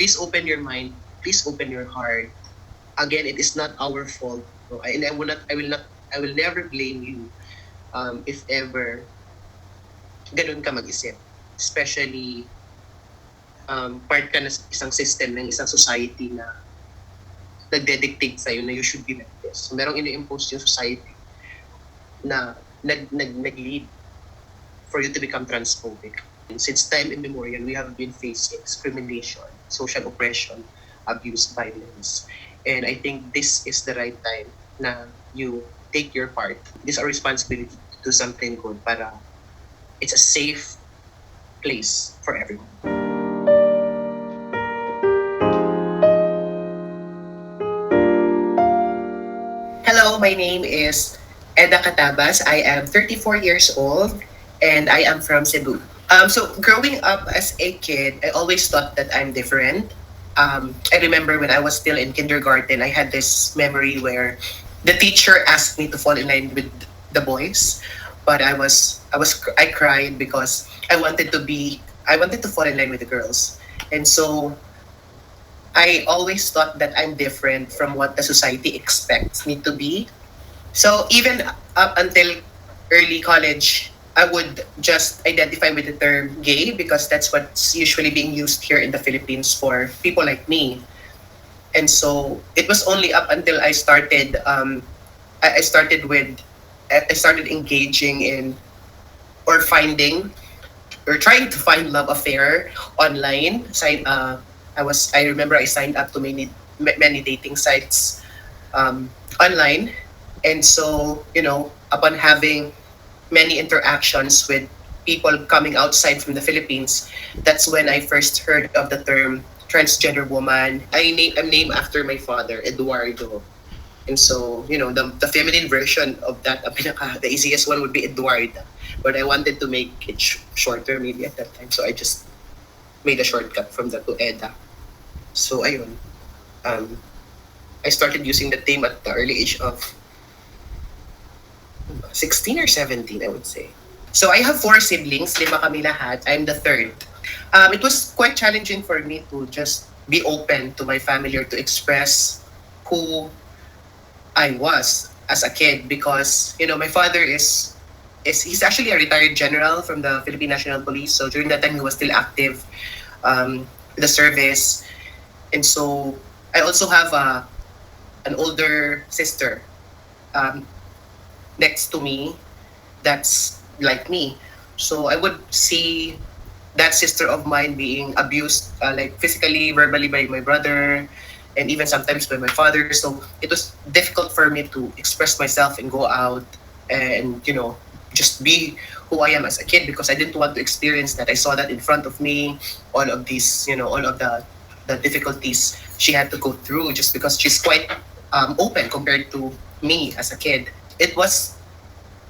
please open your mind, please open your heart. Again, it is not our fault. No? And I will never blame you if ever ganun ka mag-isip. Especially, part ka na sa isang system ng isang society na nagde-dictate sa'yo na you should be like this. So, merong ini-impose yung society na nag-lead for you to become transphobic. And since time immemorial, we have been facing discrimination, social oppression, abuse, violence. And I think this is the right time na you take your part. It is our responsibility to do something good para it's a safe place for everyone. Hello, my name is Eda Catabas. I am 34 years old and I am from Cebu. So growing up as a kid, I always thought that I'm different. I remember when I was still in kindergarten, I had this memory where the teacher asked me to fall in line with the boys, but I cried because I wanted to fall in line with the girls. And so I always thought that I'm different from what the society expects me to be. So even up until early college, I would just identify with the term gay because that's what's usually being used here in the Philippines for people like me. And so it was only up until I started engaging in or finding or trying to find love affair online. I remember I signed up to many dating sites online, and so upon having many interactions with people coming outside from the Philippines, that's when I first heard of the term transgender woman. I'm named after my father, Eduardo. And so, the feminine version of that, the easiest one would be Eduarda. But I wanted to make it shorter maybe at that time. So I just made a shortcut from that to Eda. So ayun. I started using the name at the early age of 16 or 17, I would say. So I have 4 siblings, 5 kami lahat. I'm the third. It was quite challenging for me to just be open to my family or to express who I was as a kid because, my father he's actually a retired general from the Philippine National Police. So during that time, he was still active the service. And so I also have an older sister next to me that's like me. So I would see that sister of mine being abused like physically, verbally by my brother, and even sometimes by my father. So it was difficult for me to express myself and go out and, just be who I am as a kid because I didn't want to experience that. I saw that in front of me, all of these, all of the difficulties she had to go through just because she's quite open compared to me as a kid. It was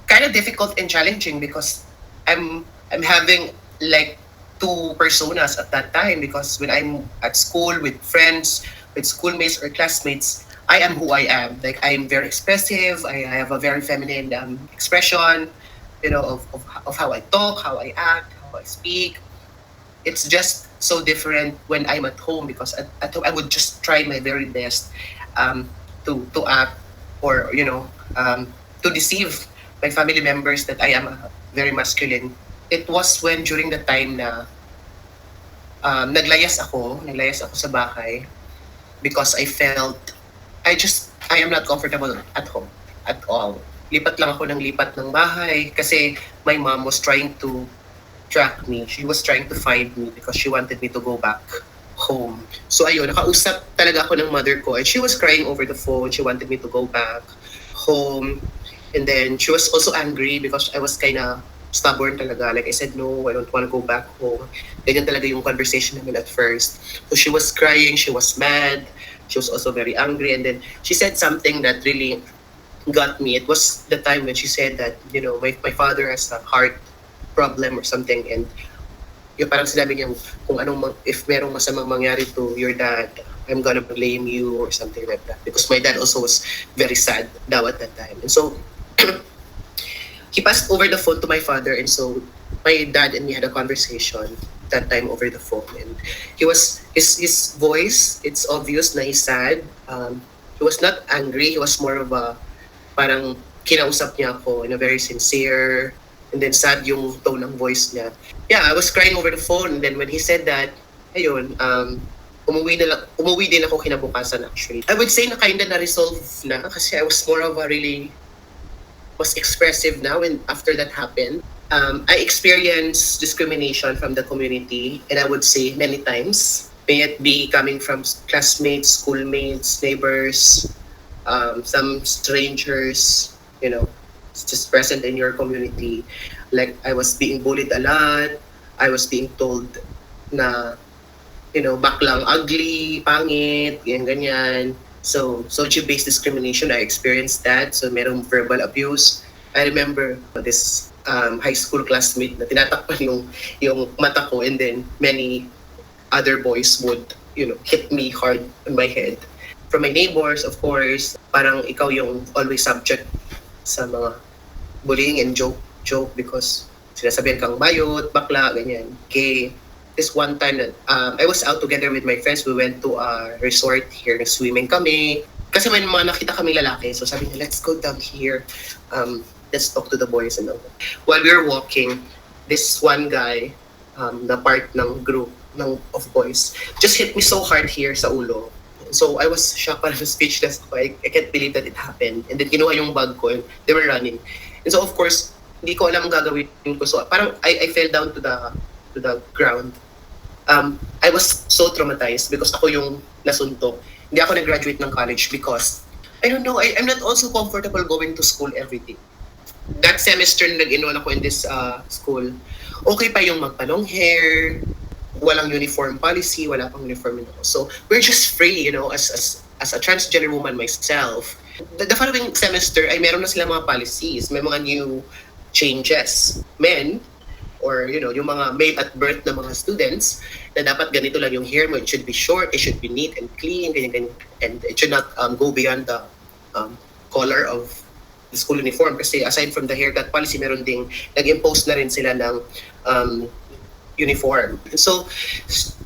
kind of difficult and challenging because I'm having like 2 personas at that time because when I'm at school with friends, with schoolmates or classmates, I am who I am. Like I'm very expressive. I have a very feminine expression, of how I talk, how I act, how I speak. It's just so different when I'm at home because at home I would just try my very best to act or to deceive my family members that I am very masculine. It was when during the time na naglayas ako sa bahay because I felt I am not comfortable at home at all. Lipat lang ako ng lipat ng bahay kasi my mom was trying to track me. She was trying to find me because she wanted me to go back home. So ayun, nakausap talaga ako ng mother ko and she was crying over the phone. She wanted me to go back home. And then she was also angry because I was kind of stubborn talaga. Like I said, no, I don't want to go back home. Ganyan talaga yung conversation namin at first. So she was crying, she was mad, she was also very angry. And then she said something that really got me. It was the time when she said that, my father has a heart problem or something. And yung parang sinabi niya, kung if merong masamang mangyari to your dad, I'm gonna blame you or something like that. Because my dad also was very sad daw at that time. And so, he passed over the phone to my father, and so my dad and me had a conversation. that time over the phone. And he was his voice, it's obvious na he's sad. He was not angry, he was more of a parang kinausap niya ako in a very sincere, and then sad yung tone ng voice niya. Yeah, I was crying over the phone, and then when he said that, ayun, umuwi din ako kinabukasan actually. I would say na kinda na-resolve na kasi I was more of a really was expressive now and after that happened. I experienced discrimination from the community, and I would say many times. May it be coming from classmates, schoolmates, neighbors, some strangers, just present in your community. Like I was being bullied a lot. I was being told na, baklang ugly, pangit, ganyan. So, social-based discrimination, I experienced that. So, merong verbal abuse. I remember this high school classmate na tinatakpan yung mata ko, and then many other boys would, hit me hard on my head. From my neighbors, of course, parang ikaw yung always subject sa mga bullying and joke because sinasabihan kang bayot, bakla, ganyan. Okay, this one time that I was out together with my friends, we went to a resort here, swimming kami. Kasi may mga nakita kami lalaki, so sabi niya, let's go down here. Let's talk to the boys and all. While we were walking, this one guy, na part ng group of boys, just hit me so hard here sa ulo. So I was shocked, parang speechless ako. I can't believe that it happened. And then kinuha yung bag ko and they were running. And so of course, hindi ko alam ang gagawin ko. So parang I fell down to the ground. I was so traumatized because ako yung nasuntok. Hindi ako nag-graduate ng college because I don't know, I'm not also comfortable going to school every day. That semester na nag-enroll ako in this school, okay pa yung magpa-long hair, walang uniform policy, wala pang uniform ako. So we're just free, as a transgender woman myself. The following semester ay meron na sila mga policies, may mga new changes. Men, or yung mga male at birth na mga students, na dapat ganito lang yung hair mo, it should be short, it should be neat and clean, ganyan, and it should not go beyond the color of the school uniform. Kasi aside from the haircut policy, meron ding nag-impose na rin sila ng uniform. So,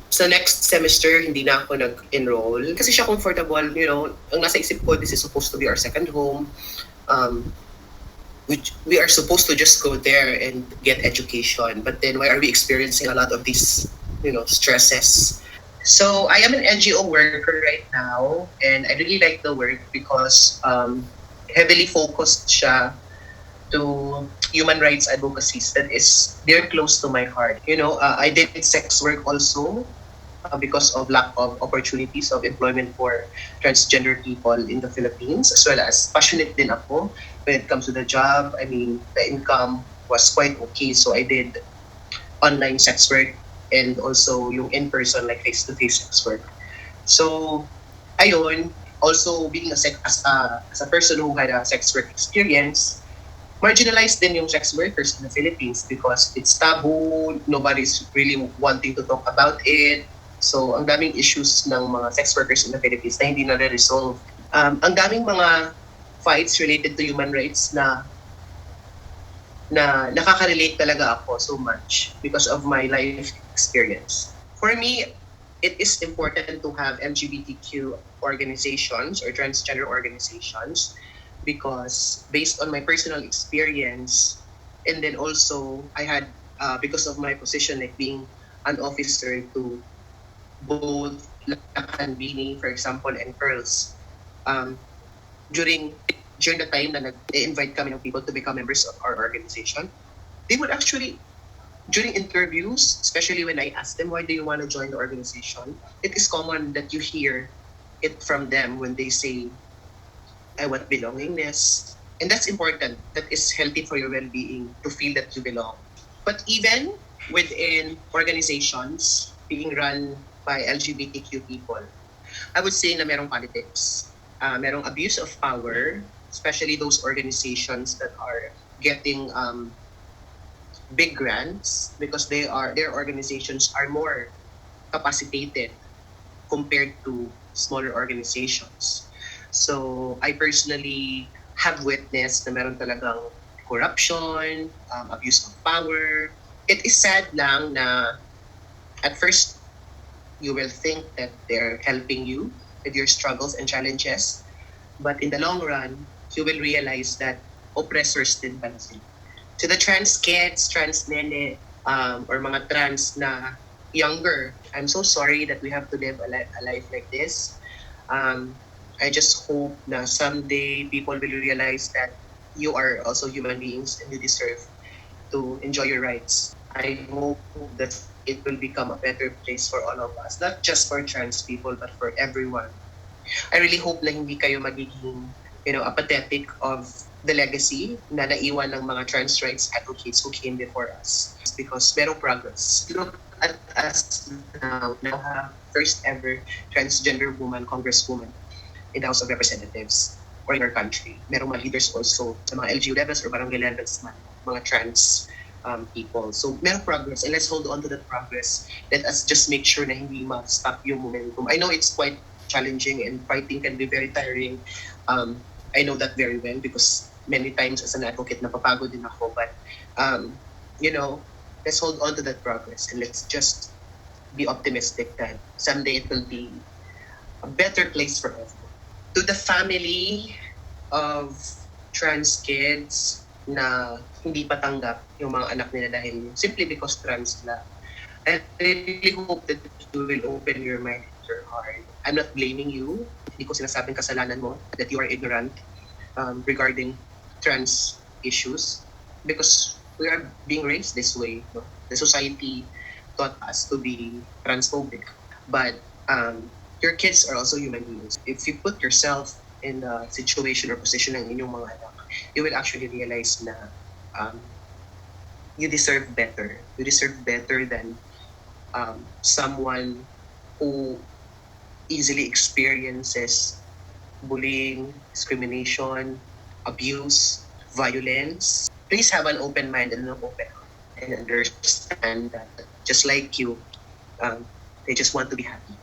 sa next semester, hindi na ako nag-enroll. Kasi siya comfortable, ang nasa isip ko, this is supposed to be our second home. We are supposed to just go there and get education. But then why are we experiencing a lot of these, stresses? So I am an NGO worker right now, and I really like the work because heavily focused siya to human rights advocacies that is very close to my heart. I did sex work also because of lack of opportunities of employment for transgender people in the Philippines, as well as passionate din ako when it comes to the job. I mean, the income was quite okay, so I did online sex work and also yung in-person, like face-to-face sex work. So, ayun, also being as a person who had a sex work experience, marginalized din yung sex workers in the Philippines because it's taboo, nobody's really wanting to talk about it. So, ang daming issues ng mga sex workers in the Philippines na hindi na-resolve. Ang daming mga fights related to human rights na nakaka-relate talaga ako so much because of my life experience. For me, it is important to have LGBTQ organizations or transgender organizations because based on my personal experience, and then also I had, because of my position like being an officer to both Lakan, Bini, for example, and Pearls, during the time na nag-invite kami ng people to become members of our organization, they would actually, during interviews, especially when I asked them, why do you want to join the organization? It is common that you hear it from them when they say, I want belongingness. And that's important. That is healthy for your well-being to feel that you belong. But even within organizations being run by LGBTQ people, I would say na merong politics. Merong abuse of power, especially those organizations that are getting big grants because their organizations are more capacitated compared to smaller organizations. So I personally have witnessed na meron talagang corruption, abuse of power. It is sad lang na At first, you will think that they're helping you with your struggles and challenges, but in the long run, you will realize that oppressors din pala sila. To the trans kids, trans nene, or mga trans na younger, I'm so sorry that we have to live a life like this. Um, I just hope na someday people will realize that you are also human beings and you deserve to enjoy your rights. I hope that it will become a better place for all of us, not just for trans people, but for everyone. I really hope na hindi kayo magiging, apathetic of the legacy na naiwan ng mga trans rights advocates who came before us. Because merong progress. Look at us now have first ever transgender woman congresswoman in the House of Representatives or in our country. Merong mga leaders also sa mga LGU levels or barangay levels man, mga trans people. So merong progress and let's hold on to that progress. Let us just make sure na hindi ma-stop yung momentum. I know it's quite challenging and fighting can be very tiring. I know that very well because many times as an advocate napapagod din ako, but you know, let's hold on to that progress and let's just be optimistic that someday it will be a better place for everyone. To the family of trans kids na hindi patanggap yung mga anak nila dahil simply because trans sila, I really hope that you will open your mind and your heart. I'm not blaming you. Hindi ko sinasabing kasalanan mo that you are ignorant regarding trans issues because we are being raised this way. No? The society taught us to be transphobic. But your kids are also human beings. If you put yourself in the situation or position ng inyong mga anak, you will actually realize na um, you deserve better. You deserve better than someone who easily experiences bullying, discrimination, abuse, violence. Please have an open mind and an open heart and understand that just like you, they just want to be happy.